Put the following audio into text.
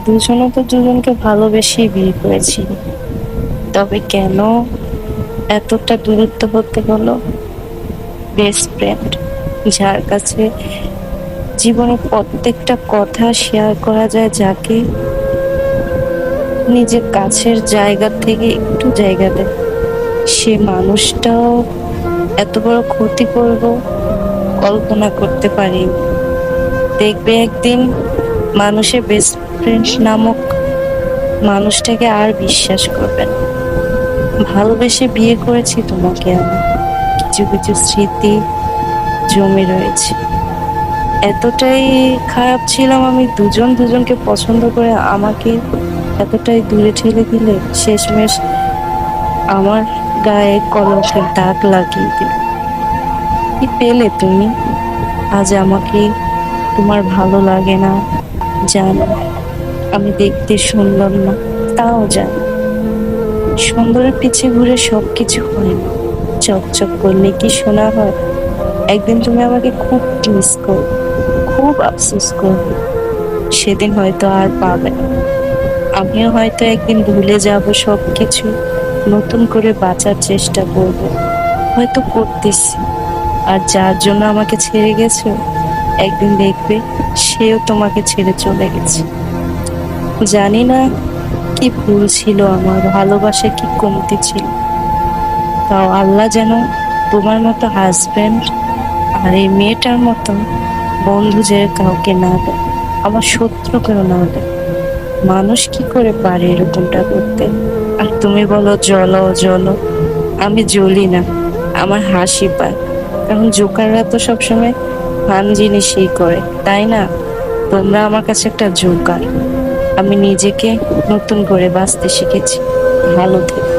দুজনে তো দুজনকে ভালোবেসেই বিয়ে করেছি। তবে কেন এতটা দূরত্ব হতে হলো? বেস্ট ফ্রেন্ড, যার কাছে জীবনের প্রত্যেকটা কথা শেয়ার করা যায়, যাকে নিজের কাছের জায়গা থেকে একটু জায়গা দেয়, সে মানুষটাও এত বড় ক্ষতি করব কল্পনা করতে পারি। দেখবে একদিন মানুষের বেস্ট ফ্রেন্ড নামক মানুষটাকে আর বিশ্বাস করবে না। ভালোবেসে বিয়ে করেছি তোমাকে আমি, কিছু কিছু স্মৃতি জমে রয়েছে। এতটাই খারাপ ছিলাম আমি, দুজন দুজনকে পছন্দ করে আমাকে এতটাই দূরে ঠেলে দিলে, শেষমেশ আমার গায়ে কলঙ্কের দাগ লাগিয়ে দিলে। কি পেলে তুমি? আজ আমাকে তোমার ভালো লাগে না, জানো। আমি দেখতে সুন্দর না, তাও জানো। সুন্দরের পিছে ঘুরে সবকিছু হয় না। চকচক করলে কি শোনা হয়? একদিন তুমি আমাকে খুব মিস করবে, খুব আফসোস করবে। সেদিন হয়তো আর পাবে না। আমিও হয়তো একদিন ভুলে যাব সবকিছু, নতুন করে বাঁচার চেষ্টা করব, হয়তো করতেছি। আর যার জন্য আমাকে ছেড়ে গেছো, একদিন দেখবে সেও তোমাকে ছেড়ে চলে গেছে। জানি না কি ভুল ছিল আমার, ভালোবাসা কি কমতি ছিল। তাও আল্লাহ যেন তোমার মতো হাজবেন্ড আর এই মেয়েটার মতো বন্ধু যে কাউকে না দেয়, আমার শত্রুকেও না দেয়। মানুষ কি করে পারে এরকমটা করতে? আর তুমি বলো জ্বলো জ্বলো, আমি জ্বলি না, আমার হাসি পায়। কারণ জোকাররা তো সবসময় ফান জিনিসই করে, তাই না? তোমরা আমার কাছে একটা জোকার। আমি নিজেকে নতুন করে বাঁচতে শিখেছি। ভালো থেকো।